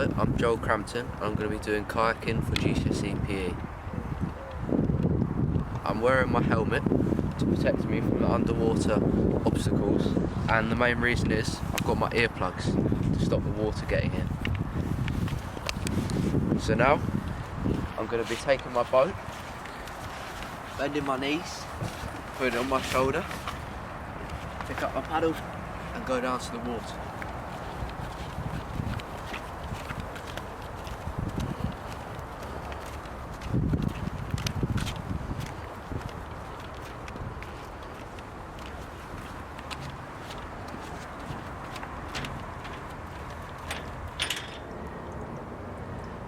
I'm Joel Crampton. I'm going to be doing kayaking for GCSE P.E. I'm wearing my helmet to protect me from the underwater obstacles, and the main reason is I've got my earplugs to stop the water getting in. So now I'm going to be taking my boat, bending my knees, putting it on my shoulder, pick up my paddle and go down to the water.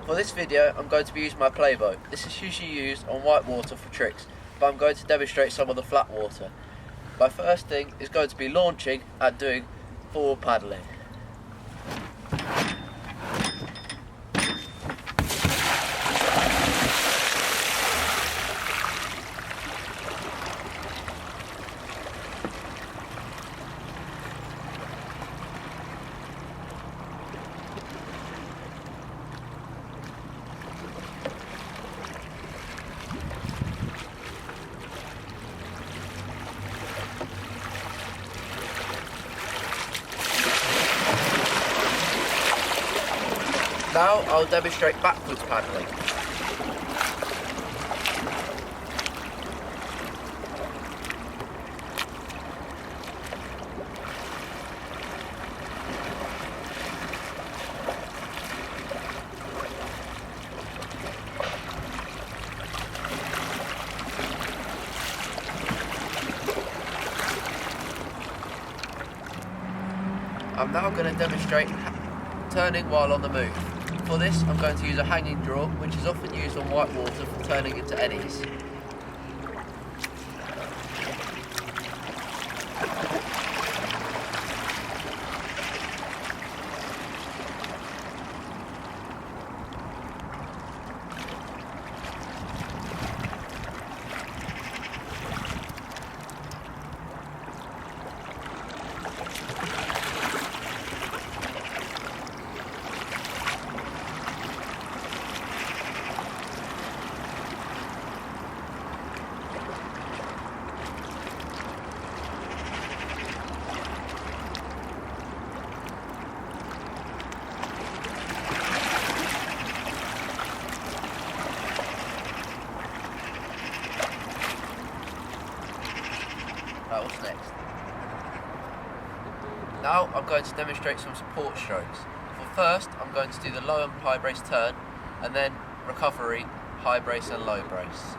For this video, I'm going to be using my play boat. This is usually used on white water for tricks, but I'm going to demonstrate some of the flat water. My first thing is going to be launching and doing forward paddling. Now I'll demonstrate backwards paddling. I'm now going to demonstrate turning while on the move. For this, I'm going to use a hanging draw, which is often used on white water for turning into eddies. What's next? Now I'm going to demonstrate some support strokes. For first, I'm going to do the low and high brace turn, and then recovery, high brace and low brace.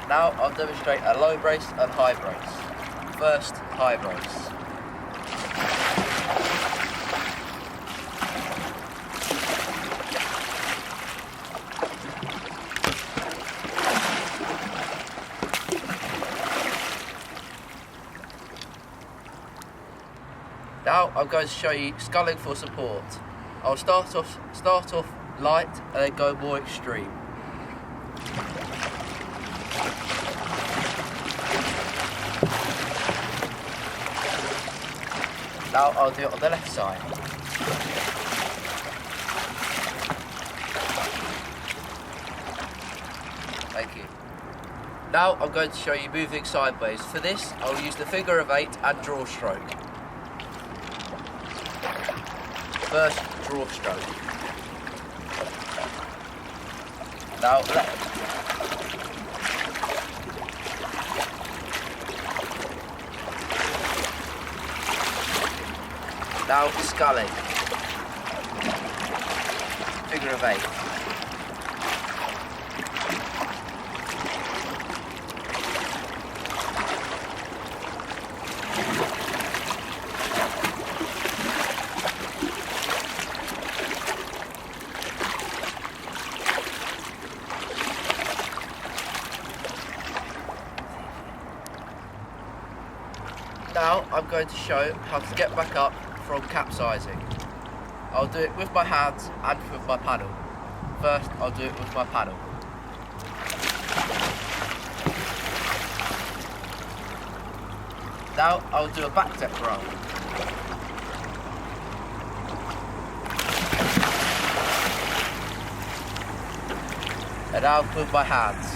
Now I'll demonstrate a low brace and high brace. First, high brace. Now I'm going to show you sculling for support. I'll start off light and then go more extreme. Now I'll do it on the left side. Thank you. Now I'm going to show you moving sideways. For this, I'll use the figure of 8 and draw stroke. First, draw stroke. Now left. Now sculling. Figure of 8. Now I'm going to show how to get back up from capsizing. I'll do it with my hands and with my paddle. First, I'll do it with my paddle. Now I'll do a back deck roll. And now with my hands.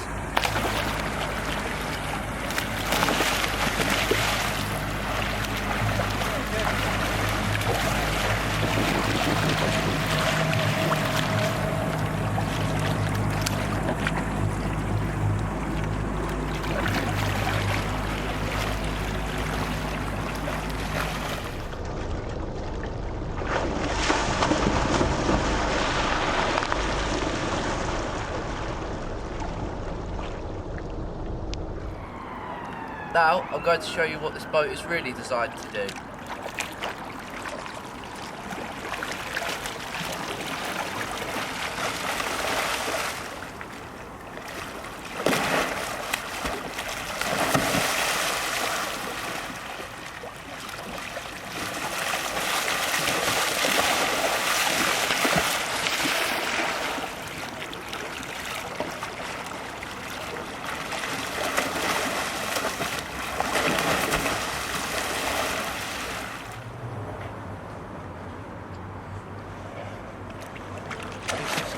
Now I'm going to show you what this boat is really designed to do.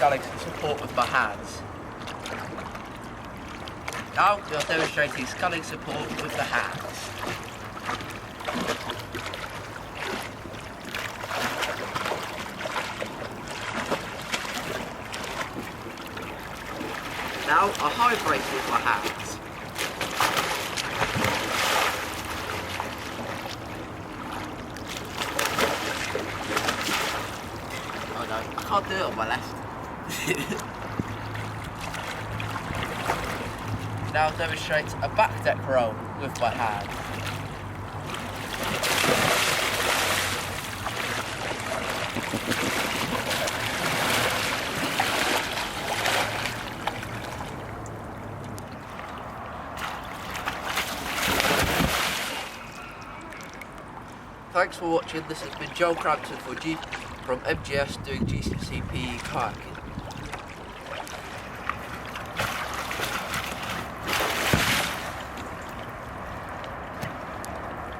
Sculling some support with my hands. Now we are demonstrating sculling support with the hands. Now a high brace with my hands. Oh no, I can't do it on my left. Now demonstrate a back deck roll with my hand. Thanks for watching. This has been Crampton from MGS doing GCSE P.E Kayaking.